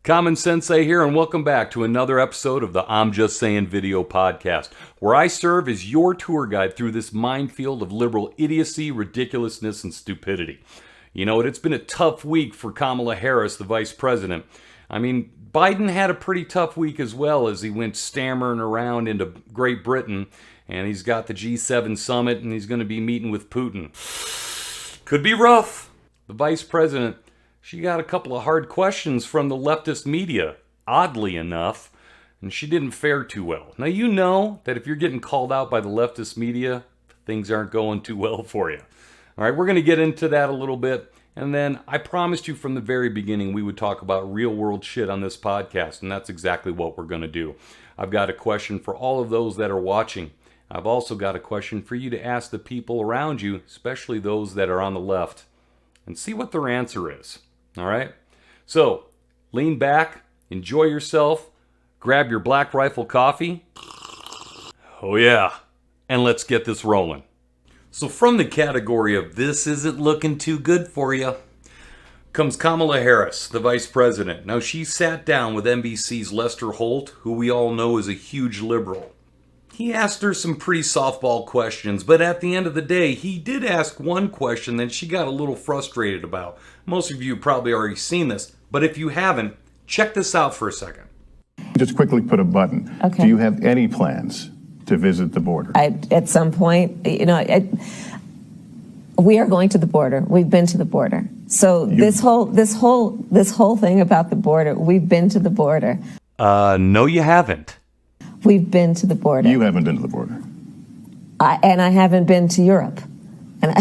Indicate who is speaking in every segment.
Speaker 1: CommonSensei here, and welcome back to another episode of the I'm Just Sayin video podcast, where I serve as your tour guide through this minefield of liberal idiocy, ridiculousness, and stupidity. You know what? It's been a tough week for Kamala Harris, the vice president. I mean, Biden had a pretty tough week as well, as he went stammering around into Great Britain, and he's got the G7 summit, and he's going to be meeting with Putin. Could be rough. The vice president, she got a couple of hard questions from the leftist media, oddly enough, and she didn't fare too well. Now, you know that if you're getting called out by the leftist media, things aren't going too well for you. All right, we're going to get into that a little bit, and then I promised you from the very beginning we would talk about real-world shit on this podcast, and that's exactly what we're going to do. I've got a question for all of those that are watching. I've also got a question for you to ask the people around you, especially those that are on the left, and see what their answer is. All right? So, lean back, enjoy yourself, grab your Black Rifle coffee. Oh yeah, and let's get this rolling. So from the category of this isn't looking too good for you, comes Kamala Harris, the vice president. Now, she sat down with NBC's Lester Holt, who we all know is a huge liberal. He asked her some pretty softball questions, but at the end of the day, he did ask one question that she got a little frustrated about. Most of you have probably already seen this, but if you haven't, check this out for a second.
Speaker 2: Just quickly put a button.
Speaker 3: Okay.
Speaker 2: Do you have any plans to visit the border?
Speaker 3: At some point, we are going to the border. We've been to the border. So this whole thing about the border, we've been to the border.
Speaker 1: No, you haven't.
Speaker 3: We've been to the border.
Speaker 2: You haven't been to the border.
Speaker 3: And I haven't been to Europe. And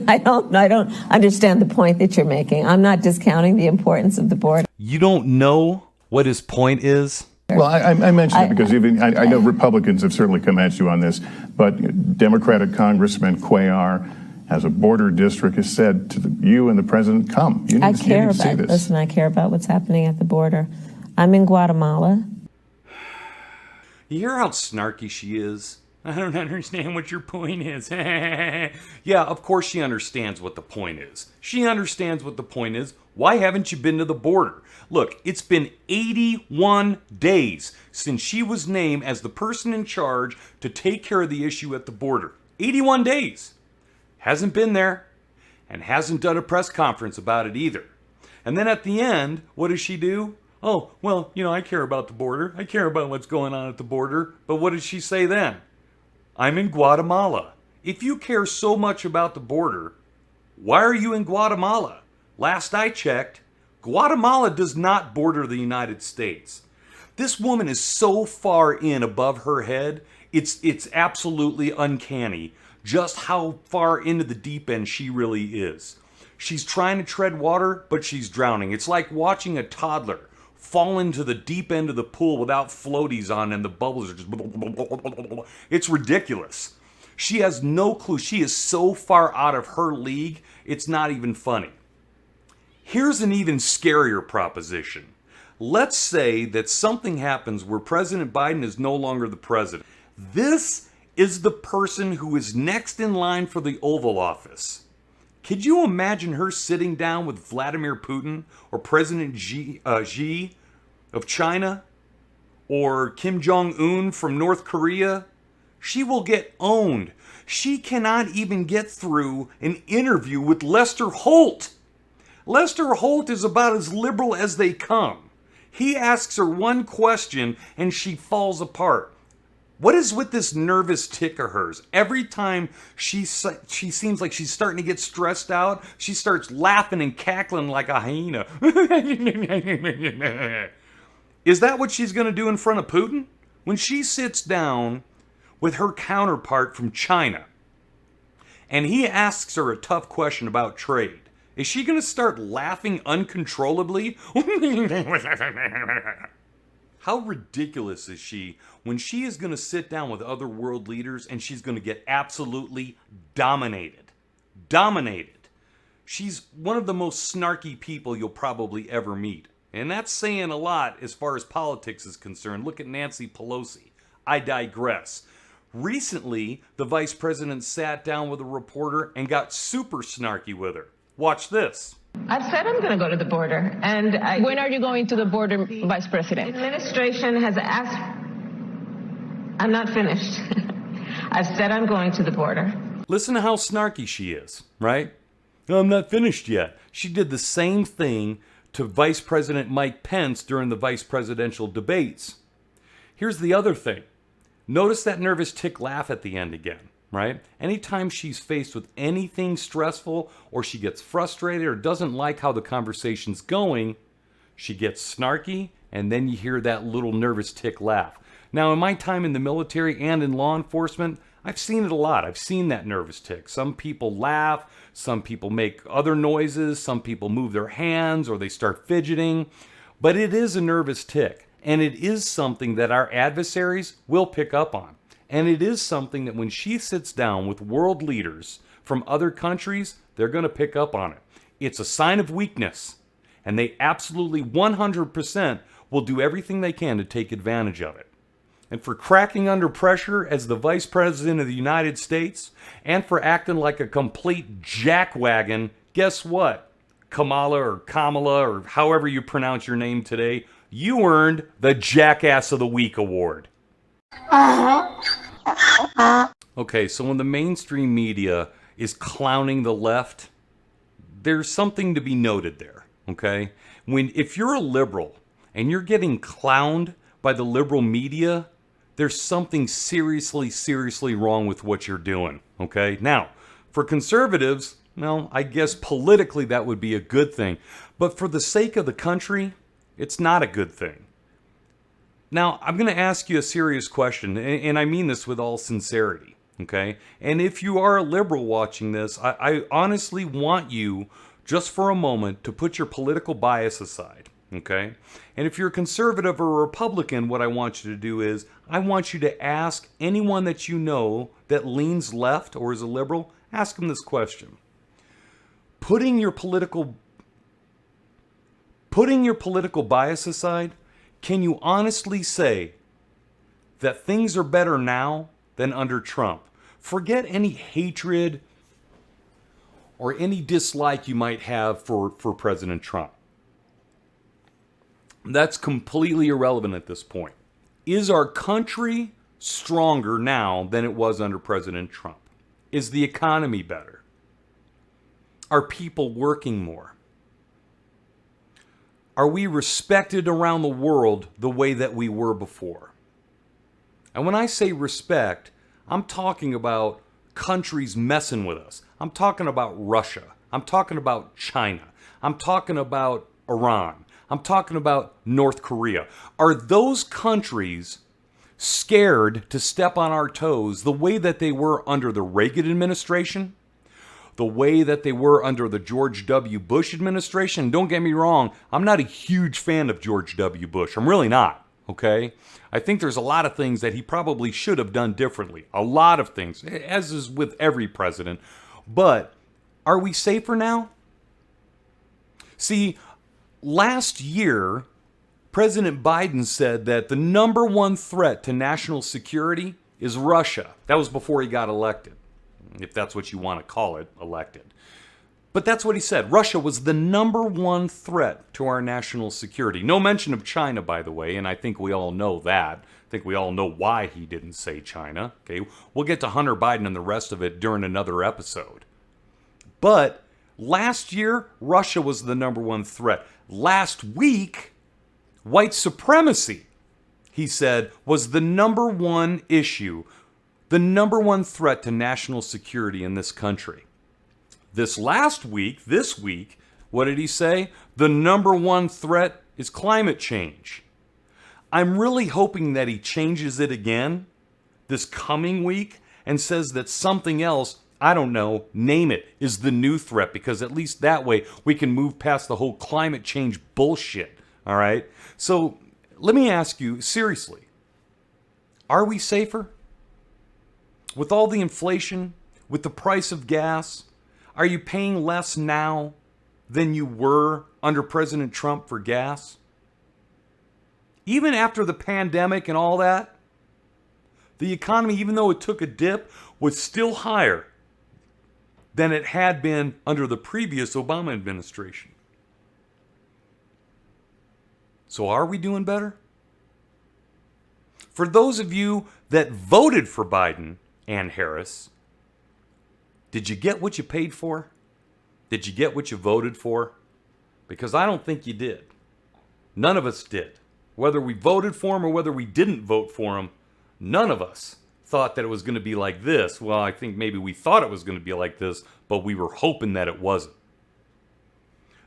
Speaker 3: I don't understand the point that you're making. I'm not discounting the importance of the border.
Speaker 1: You don't know what his point is?
Speaker 2: Well, I mentioned it because I know Republicans have certainly come at you on this, but Democratic Congressman Cuellar has a border district, has said to you and the president, come. You need to see this.
Speaker 3: Listen, I care about what's happening at the border. I'm in Guatemala.
Speaker 1: You hear how snarky she is? I don't understand what your point is. Yeah, of course she understands what the point is. She understands what the point is. Why haven't you been to the border? Look, it's been 81 days since she was named as the person in charge to take care of the issue at the border. 81 days. Hasn't been there, and hasn't done a press conference about it either. And then at the end, what does she do? Oh, well, I care about the border. I care about what's going on at the border. But what did she say then? I'm in Guatemala. If you care so much about the border, why are you in Guatemala? Last I checked, Guatemala does not border the United States. This woman is so far in above her head, it's absolutely uncanny just how far into the deep end she really is. She's trying to tread water, but she's drowning. It's like watching a toddler fall into the deep end of the pool without floaties on and the bubbles are just... It's ridiculous. She has no clue. She is so far out of her league, it's not even funny. Here's an even scarier proposition. Let's say that something happens where President Biden is no longer the president. This is the person who is next in line for the Oval Office. Could you imagine her sitting down with Vladimir Putin or President Xi of China or Kim Jong-un from North Korea? She will get owned. She cannot even get through an interview with Lester Holt. Lester Holt is about as liberal as they come. He asks her one question and she falls apart. What is with this nervous tick of hers? Every time she seems like she's starting to get stressed out, she starts laughing and cackling like a hyena. Is that what she's going to do in front of Putin? When she sits down with her counterpart from China and he asks her a tough question about trade, is she going to start laughing uncontrollably? How ridiculous is she when she is going to sit down with other world leaders and she's going to get absolutely dominated? Dominated. She's one of the most snarky people you'll probably ever meet. And that's saying a lot as far as politics is concerned. Look at Nancy Pelosi. I digress. Recently, the vice president sat down with a reporter and got super snarky with her. Watch this.
Speaker 3: I've said I'm going to go to the border. And
Speaker 4: when are you going to the border, Vice President?
Speaker 3: The administration has asked. I'm not finished. I've said I'm going to the border.
Speaker 1: Listen to how snarky she is, right? I'm not finished yet. She did the same thing to Vice President Mike Pence during the vice presidential debates. Here's the other thing. Notice that nervous tick laugh at the end again, right? Anytime she's faced with anything stressful or she gets frustrated or doesn't like how the conversation's going, she gets snarky and then you hear that little nervous tick laugh. Now, in my time in the military and in law enforcement, I've seen it a lot. I've seen that nervous tick. Some people laugh, some people make other noises, some people move their hands or they start fidgeting. But it is a nervous tick, and it is something that our adversaries will pick up on. And it is something that when she sits down with world leaders from other countries, they're going to pick up on it. It's a sign of weakness, and they absolutely 100% will do everything they can to take advantage of it. And for cracking under pressure as the Vice President of the United States, and for acting like a complete jackwagon, guess what? Kamala or Kamala, or however you pronounce your name today, you earned the Jackass of the Week award. Okay, so when the mainstream media is clowning the left, there's something to be noted there, okay? If you're a liberal and you're getting clowned by the liberal media, there's something seriously wrong with what you're doing, okay? Now, for conservatives, well, I guess politically that would be a good thing. But for the sake of the country, it's not a good thing. Now, I'm going to ask you a serious question, and I mean this with all sincerity, okay? And if you are a liberal watching this, I honestly want you, just for a moment, to put your political bias aside. Okay? And if you're a conservative or a Republican, what I want you to do is, I want you to ask anyone that you know that leans left or is a liberal, ask them this question. Putting your political bias aside, can you honestly say that things are better now than under Trump? Forget any hatred or any dislike you might have for President Trump. That's completely irrelevant at this point. Is our country stronger now than it was under President Trump? Is the economy better? Are people working more? Are we respected around the world the way that we were before? And when I say respect, I'm talking about countries messing with us. I'm talking about Russia. I'm talking about China. I'm talking about Iran. I'm talking about North Korea. Are those countries scared to step on our toes the way that they were under the Reagan administration? The way that they were under the George W. Bush administration? Don't get me wrong, I'm not a huge fan of George W. Bush. I'm really not, okay? I think there's a lot of things that he probably should have done differently. A lot of things, as is with every president. But are we safer now? See, last year, President Biden said that the number one threat to national security is Russia. That was before he got elected, if that's what you want to call it, elected. But that's what he said. Russia was the number one threat to our national security. No mention of China, by the way, and I think we all know that. I think we all know why he didn't say China. Okay, we'll get to Hunter Biden and the rest of it during another episode. But last year, Russia was the number one threat. Last week, white supremacy, he said, was the number one issue, the number one threat to national security in this country. This week, what did he say? The number one threat is climate change. I'm really hoping that he changes it again this coming week and says that something else, I don't know, name it, is the new threat, because at least that way we can move past the whole climate change bullshit, all right? So let me ask you, seriously, are we safer? With all the inflation, with the price of gas, are you paying less now than you were under President Trump for gas? Even after the pandemic and all that, the economy, even though it took a dip, was still higher than it had been under the previous Obama administration. So are we doing better? For those of you that voted for Biden and Harris, did you get what you paid for? Did you get what you voted for? Because I don't think you did. None of us did. Whether we voted for him or whether we didn't vote for him, none of us thought that it was going to be like this. Well, I think maybe we thought it was going to be like this, but we were hoping that it wasn't.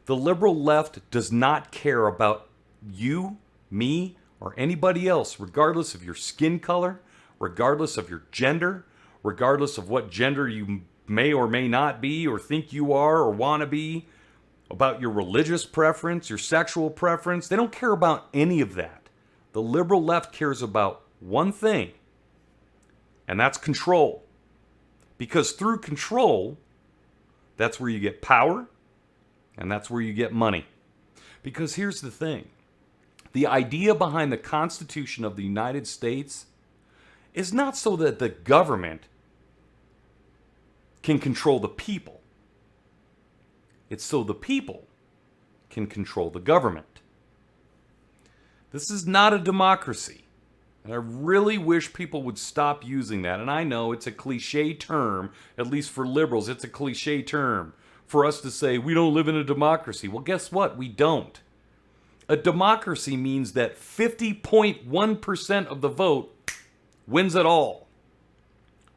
Speaker 1: The liberal left does not care about you, me, or anybody else, regardless of your skin color, regardless of your gender, regardless of what gender you may or may not be or think you are or want to be, about your religious preference, your sexual preference. They don't care about any of that. The liberal left cares about one thing, and that's control. Because through control, that's where you get power, and that's where you get money. Because here's the thing. The idea behind the Constitution of the United States is not so that the government can control the people. It's so the people can control the government. This is not a democracy. And I really wish people would stop using that. And I know it's a cliche term, at least for liberals, it's a cliche term for us to say we don't live in a democracy. Well, guess what? We don't. A democracy means that 50.1% of the vote wins it all.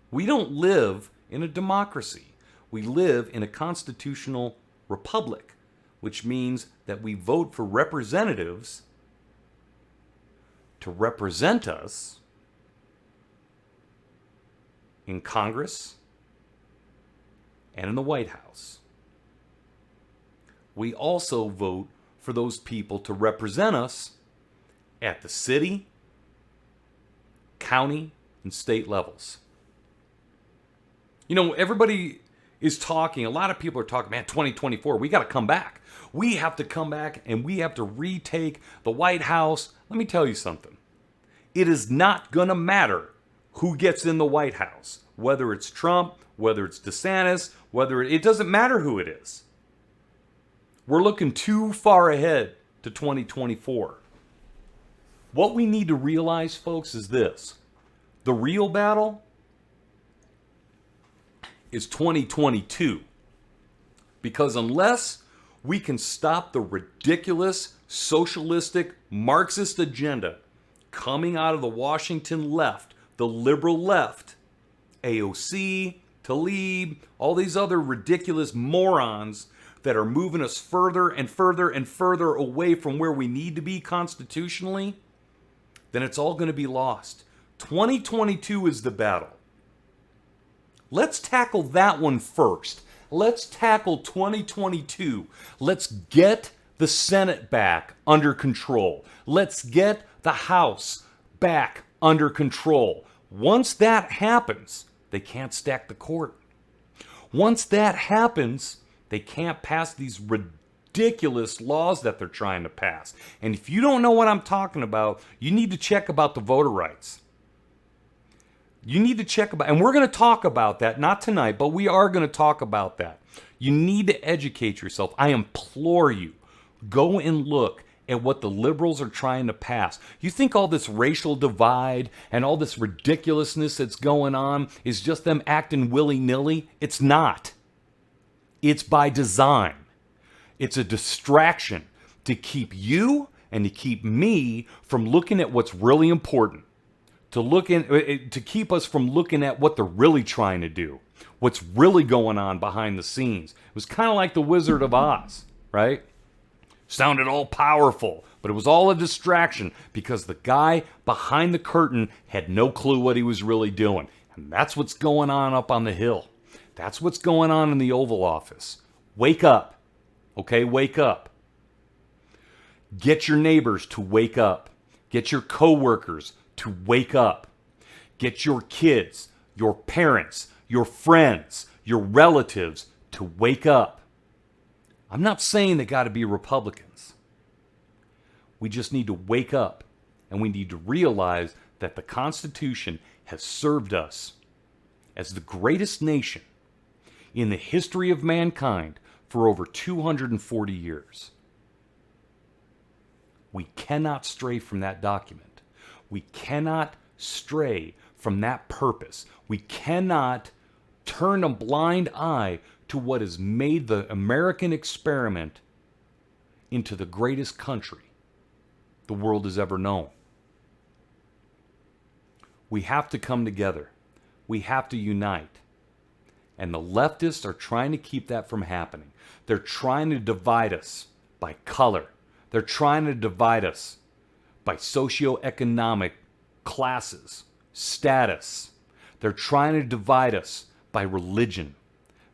Speaker 1: We don't live in a democracy. We live in a constitutional republic, which means that we vote for representatives to represent us in Congress and in the White House. We also vote for those people to represent us at the city, county, and state levels. You know, everybody is talking, a lot of people are talking, man, 2024, we got to come back. We have to come back and we have to retake the White House. Let me tell you something. It is not going to matter who gets in the White House, whether it's Trump, whether it's DeSantis, it doesn't matter who it is. We're looking too far ahead to 2024. What we need to realize, folks, is this. The real battle is 2022. Because unless we can stop the ridiculous, socialistic, Marxist agenda coming out of the Washington left, the liberal left, AOC, Tlaib, all these other ridiculous morons that are moving us further and further and further away from where we need to be constitutionally, then it's all going to be lost. 2022 is the battle. Let's tackle that one first. Let's tackle 2022. Let's get the Senate back under control. Let's get the House back under control. Once that happens, they can't stack the court. Once that happens, they can't pass these ridiculous laws that they're trying to pass. And if you don't know what I'm talking about, you need to check about the voter rights. You need to check about, and we're going to talk about that, not tonight, but we are going to talk about that. You need to educate yourself. I implore you, go and look at what the liberals are trying to pass. You think all this racial divide and all this ridiculousness that's going on is just them acting willy-nilly? It's not. It's by design. It's a distraction to keep you and to keep me from looking at what's really important. To keep us from looking at what they're really trying to do, what's really going on behind the scenes. It was kind of like the Wizard of Oz, right? Sounded all powerful, but it was all a distraction because the guy behind the curtain had no clue what he was really doing. And that's what's going on up on the Hill. That's what's going on in the Oval Office. Wake up, okay? Wake up. Get your neighbors to wake up. Get your coworkers to wake up. Get your kids, your parents, your friends, your relatives to wake up. I'm not saying they got to be Republicans. We just need to wake up, and we need to realize that the Constitution has served us as the greatest nation in the history of mankind for over 240 years. We cannot stray from that document. We cannot stray from that purpose. We cannot turn a blind eye to what has made the American experiment into the greatest country the world has ever known. We have to come together. We have to unite. And the leftists are trying to keep that from happening. They're trying to divide us by color. They're trying to divide us by socioeconomic classes, status. They're trying to divide us by religion,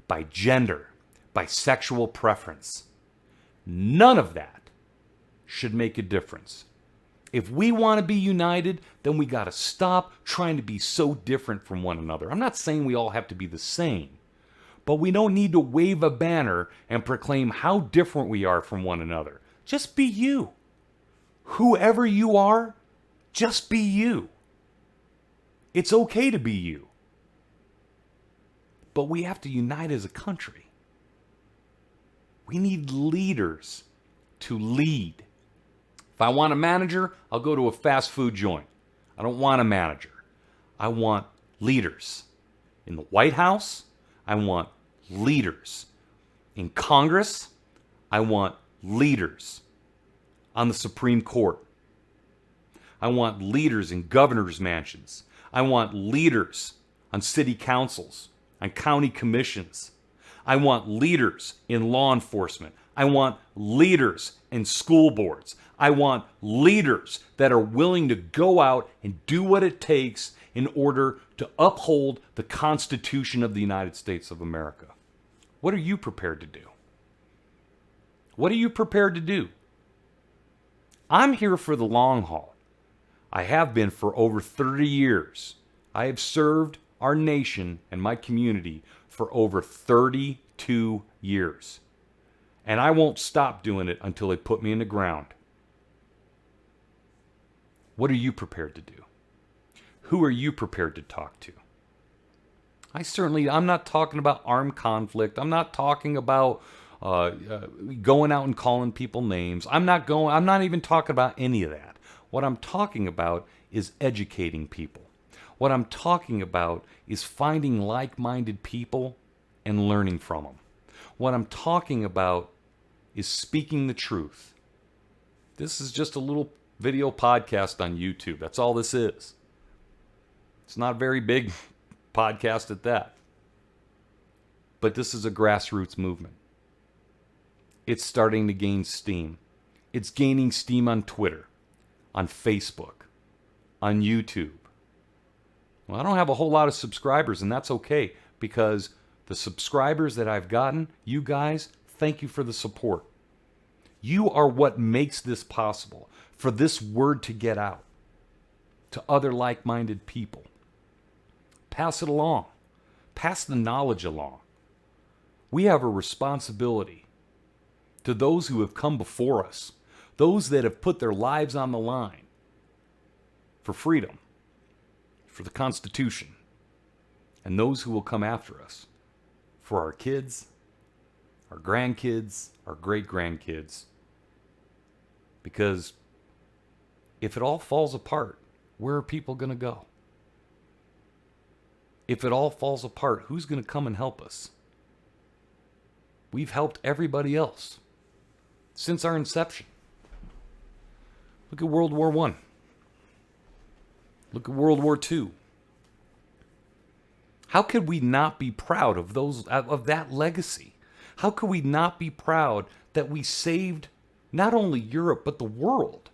Speaker 1: by gender, by sexual preference. None of that should make a difference. If we want to be united, then we got to stop trying to be so different from one another. I'm not saying we all have to be the same, but we don't need to wave a banner and proclaim how different we are from one another. Just be you. Whoever you are, just be you. It's okay to be you. But we have to unite as a country. We need leaders to lead. If I want a manager, I'll go to a fast food joint. I don't want a manager. I want leaders. In the White House, I want leaders. In Congress, I want leaders. On the Supreme Court, I want leaders in governors' mansions. I want leaders on city councils, on county commissions. I want leaders in law enforcement. I want leaders in school boards. I want leaders that are willing to go out and do what it takes in order to uphold the Constitution of the United States of America. What are you prepared to do? What are you prepared to do? I'm here for the long haul. I have been for over 30 years. I have served our nation and my community for over 32 years. And I won't stop doing it until they put me in the ground. What are you prepared to do? Who are you prepared to talk to? I'm not talking about armed conflict. I'm not talking about going out and calling people names. I'm not even talking about any of that. What I'm talking about is educating people. What I'm talking about is finding like-minded people and learning from them. What I'm talking about is speaking the truth. This is just a little video podcast on YouTube. That's all this is. It's not a very big podcast at that. But this is a grassroots movement. It's starting to gain steam. It's gaining steam on Twitter, on Facebook, on YouTube. Well, I don't have a whole lot of subscribers, and that's okay, because the subscribers that I've gotten, you guys, thank you for the support. You are what makes this possible, for this word to get out to other like-minded people. Pass it along. Pass the knowledge along. We have a responsibility to those who have come before us, those that have put their lives on the line for freedom, for the Constitution, and those who will come after us, for our kids, our grandkids, our great-grandkids. Because if it all falls apart, where are people going to go? If it all falls apart, who's going to come and help us? We've helped everybody else since our inception. Look at World War I. Look at World War II. How could we not be proud of that legacy? How could we not be proud that we saved not only Europe but the world?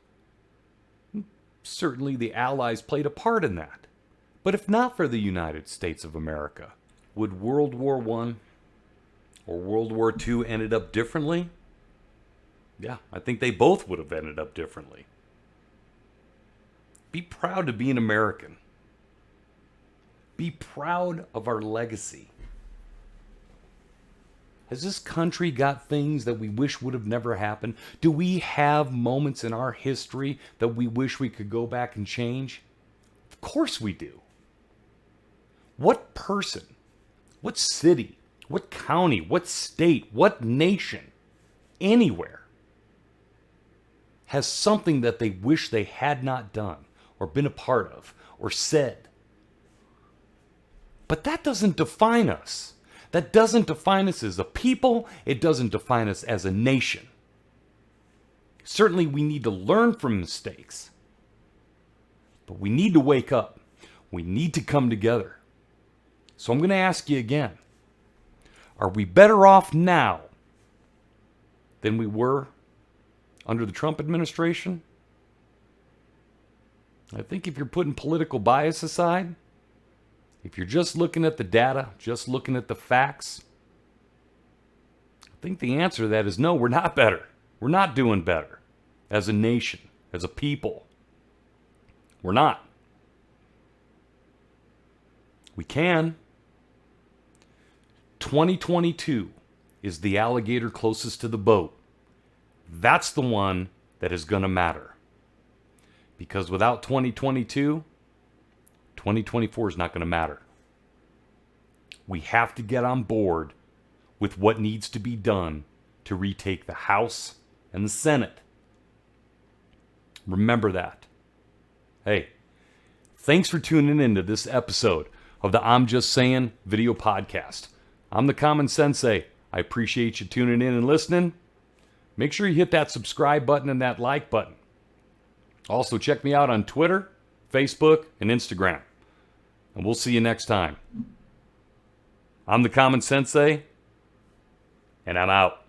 Speaker 1: Certainly the Allies played a part in that. But if not for the United States of America, would World War I or World War II ended up differently? Yeah, I think they both would have ended up differently. Be proud to be an American. Be proud of our legacy. Has this country got things that we wish would have never happened? Do we have moments in our history that we wish we could go back and change? Of course we do. What person, what city, what county, what state, what nation, anywhere has something that they wish they had not done or been a part of or said. But that doesn't define us. That doesn't define us as a people. It doesn't define us as a nation. Certainly, we need to learn from mistakes. But we need to wake up. We need to come together. So I'm going to ask you again. Are we better off now than we were under the Trump administration? I think if you're putting political bias aside, if you're just looking at the data, just looking at the facts, I think the answer to that is no, we're not better. We're not doing better as a nation, as a people. We're not. We can. 2022 is the alligator closest to the boat. That's the one that is going to matter. Because without 2022, 2024 is not going to matter. We have to get on board with what needs to be done to retake the House and the Senate. Remember that. Hey, thanks for tuning in to this episode of the I'm Just Sayin video podcast. I'm the CommonSensei. I appreciate you tuning in and listening. Make sure you hit that subscribe button and that like button. Also, check me out on Twitter, Facebook, and Instagram. And we'll see you next time. I'm the CommonSensei, and I'm out.